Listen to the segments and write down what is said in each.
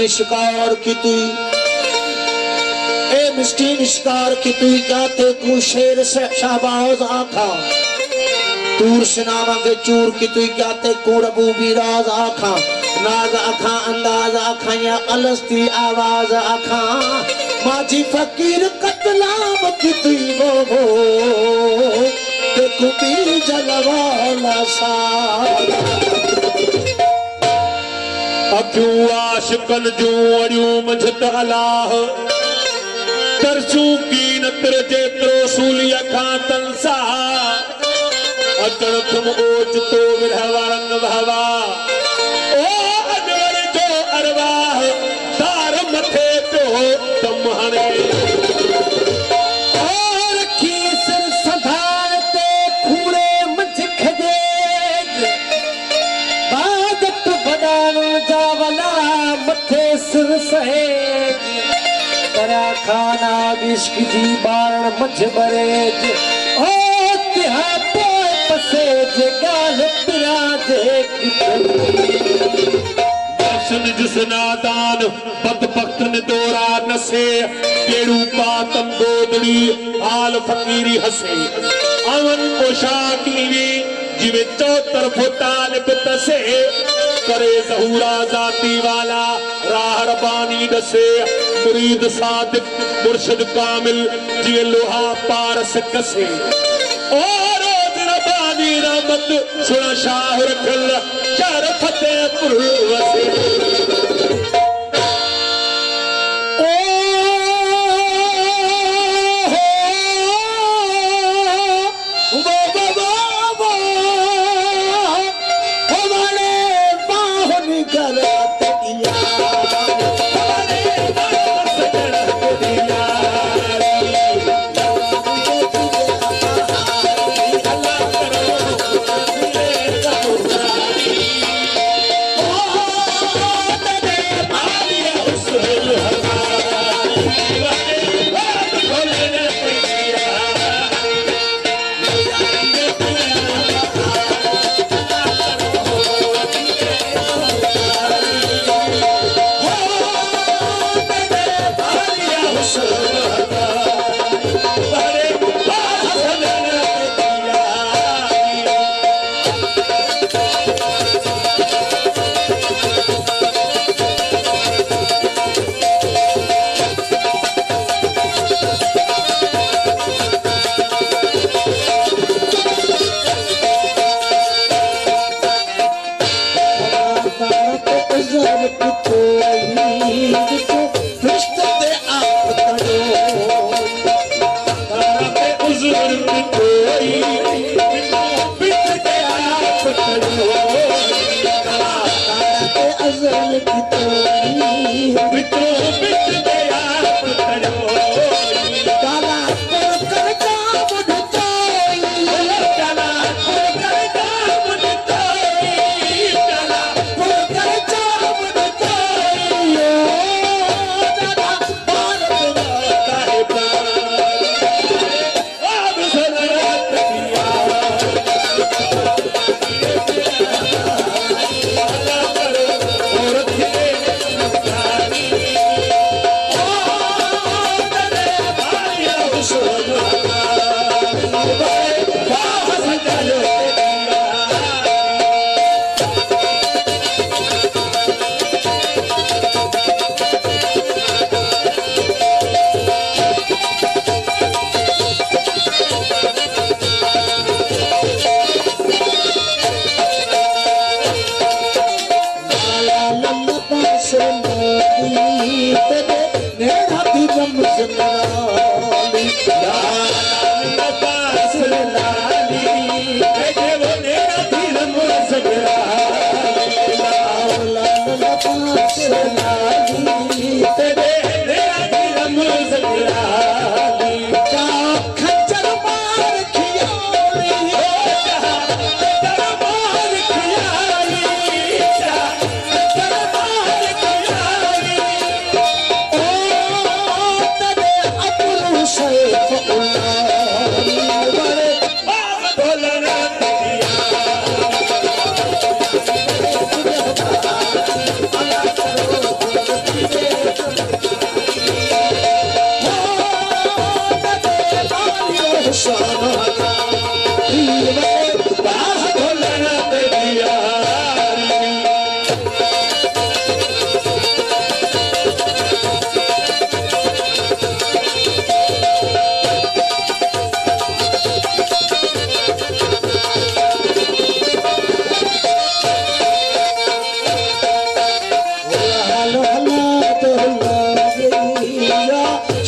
शिकार की तुई ए मिस्कीन शिकार की तुई जाते को शेर से शाहबाज आखा तूर सिनामा के चूर की तुई जाते को रबू बिराज आखा नाज आखा अंदाज आखा या अलस्ती आवाज आखा माजी फकीर कतलाम की तुई वो देखो भी जलवाला सा अखियूं आशिकन जूं अड़ियूं मंझत अलाह तरसू की नतर जेतिरो सूली अखां तनसा अचण थुम ओच तो विरहवारन भवा ओ अनवर जो अरवाह तार मथे पियो तम हणे खाना बिस्क जी बारण मझ बरेज ओ तिहा पोए पसेज गाल पिरा देख दर्शन जिस नादान बदबख्तन दौरा नसे केड़ू पातम गोदड़ी हाल फकीरी हसे अवन पोशाक लीवी जिवे चौतरफो तालिब तसे करे जहूरा जाती वाला राह रबानी दसे मुरीद सादिक मुर्शिद कामिल जिवे लोहा पारस कसे और रोज रबानी रहमत सुना शाह रखल शहर फतेहपुर वसे बाह ढोलना ते दिया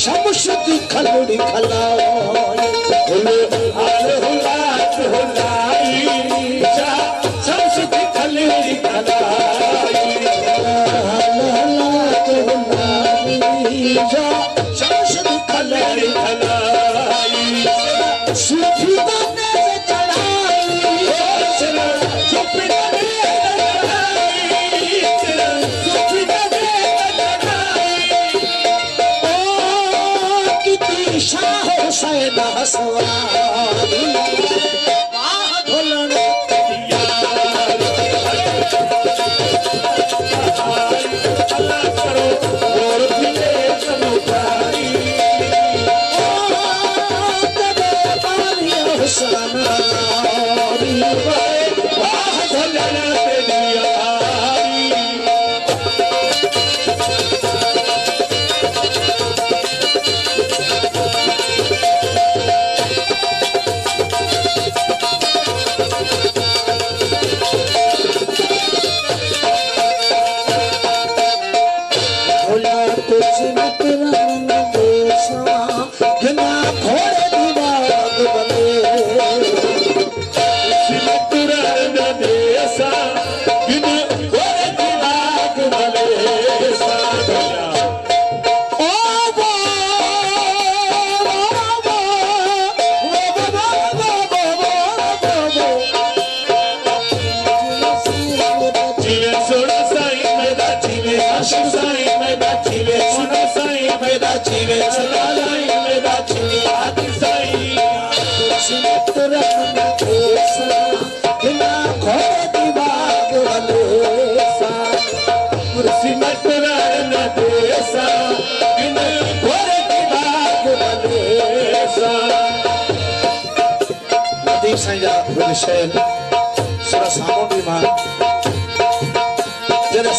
शमशदी खलड़ी खलाई शमशदी खलड़ी खलाई शमशदी खलड़ी खलाई सूफी गाने से चढ़ाई शाह हुसैन हसवारी बाह ढोलन अल्लाह करो और दिले समुदाई हुसैन बाह ढोलना ते दिया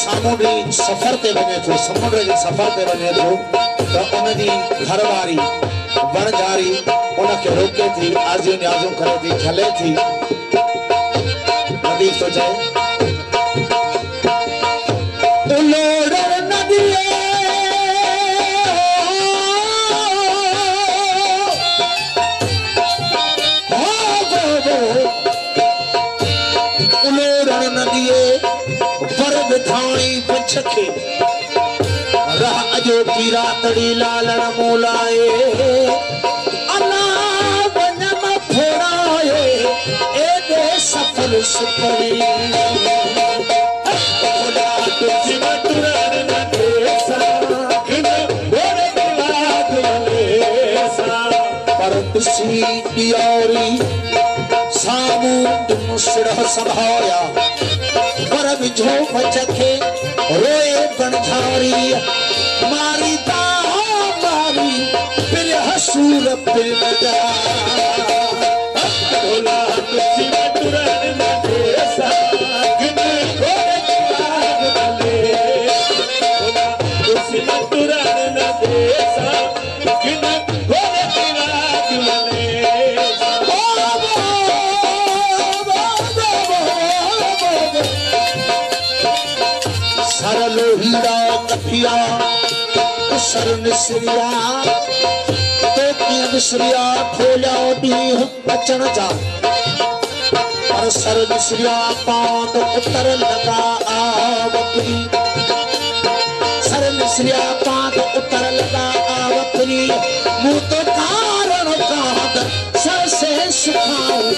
सामूडी सफर ते वने थो समुंड जे सफर ते वने थो त उन दी घरवारी वणजारी उन के रोके थी आजियो न्याजो करे थी झले थी नदी तो जाए उलोड़ नदिए उलोड़ नदिए पर विधाई बचके रह अजो की रातड़ी लालण मोलाए अल्लाह वनम फोड़ाए एदे सफल सुपरी खुदा तुझी मटुरन न देसा गिन बोरे दिलाग वलेसा पर तुसी दियोरी सामूद मुसड़ संभाया पर बिझो बचके रोए बनझारी मारी दा मारी फिर हसूर फिर मजा ढोला तुझी मटुरन न देसा गिन बोरे दिलाग वलेसा ढोला तुझी मटुरन न देसा गिन बोरे दिलाग वलेसा सरलो हीरा कथिया सर निसरिया तो की निसरिया खोलिया दी बचन जा पर सर निसरिया पांद उतर लगा आवतरी सर निसरिया पांद उतर लगा आवतरी मुंह तो कारण कांद सर से सुखाऊं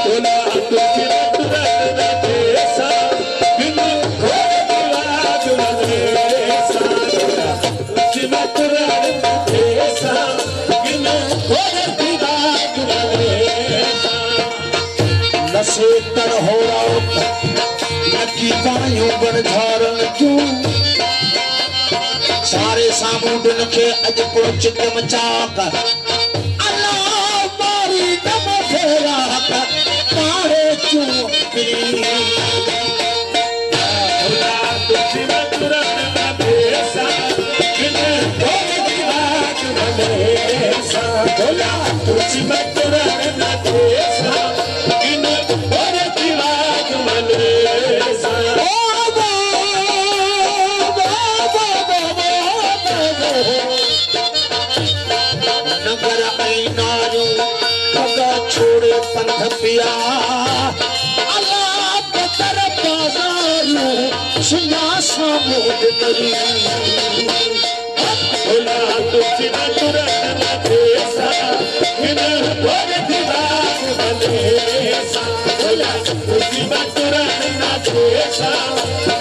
ढोला तुझी मटुरन न देसा गिन बोरे दिलाग वलेसा ढोला तुझी मटुरन न देसा गिन बोरे दिलाग वलेसा नशे तर हो नकी पायूं बनझारन क्यों सारे सामूडन के अज पुछ के मचा कर अल्लाह मारी छोड़े पंथ पिया अल्लाह बतर बाजारू सुना सामूद नरी भोला तुझी तुरन देसा किन भोग दिवास बलेसा भोला तुझी तुरन देसा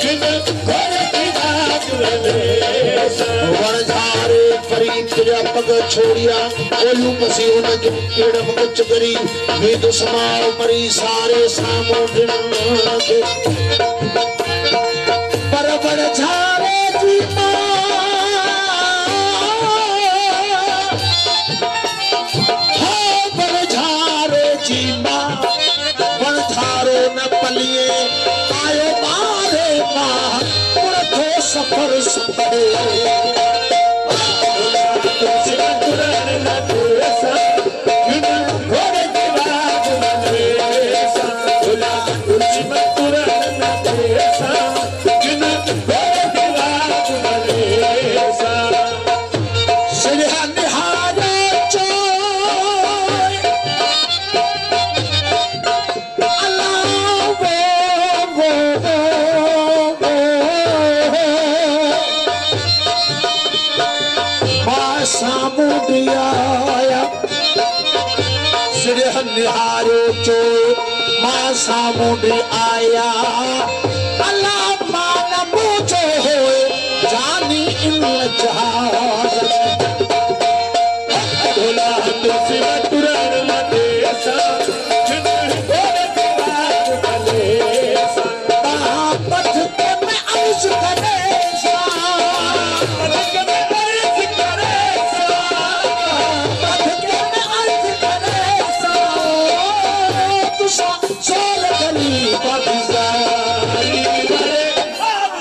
किन भोग दिवास बलेसा वरधारे परी तेरा पग छोड़िया ओलू पसी उन जो पेड़ मुच करी वे दुश्माओ परी सारे सामूद के पर वरधारे जी आयो मारे मां पुरथो सफर सफरे तुझी तुरन देसा किन भोग दिवास बलेसा भोला तुझी तुरन देसा किन भोग दिवास बलेसा सिरहन हारे चोय अल्लाह सामुडिया सिरहन हारो चो मां सामुडी आया अल्लाह मान मुझो होए जानी इन जहाज भोला तुझी तुरन देसा किन भोग दिवास बलेसा पथ के में अर्ज करे सोल गली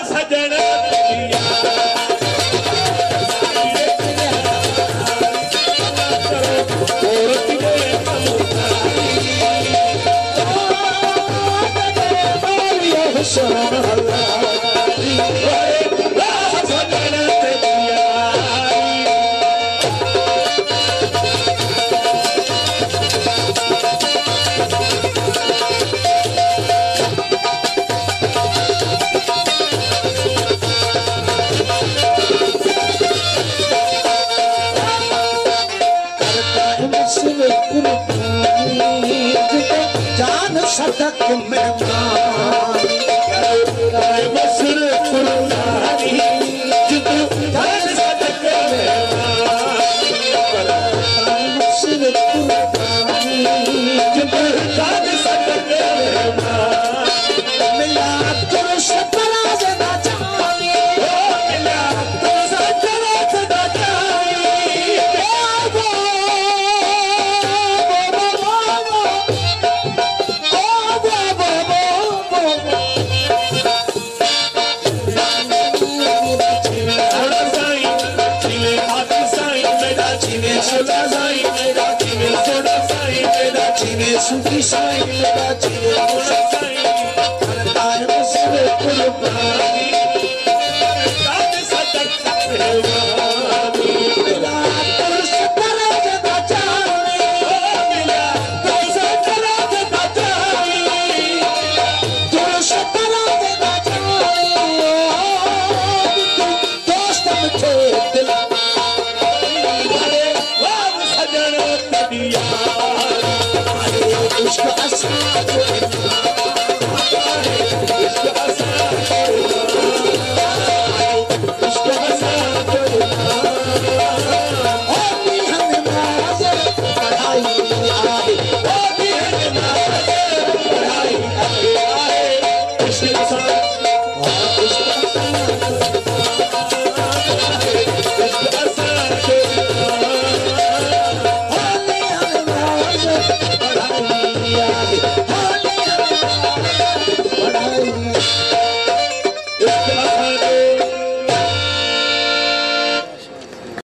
सजन जान सदक में मसर पुरानी जित धन सदक सिर पुरानी जित धन सदक मिला तुरस पराज न जाने मिला तो सजरत न जाई सुखी साई मेरा जीवन करता है मुझसे कुर्बानी मिला तुरस पराज न जाने तुरस पराज न जाने दोस्त मुझे दिल इश्क असां जो इश्क असां जो ओ बिहन नाज़ पढ़ाई आहे ओ बिहन नाज़ पढ़ाई आहे इश्क असां जो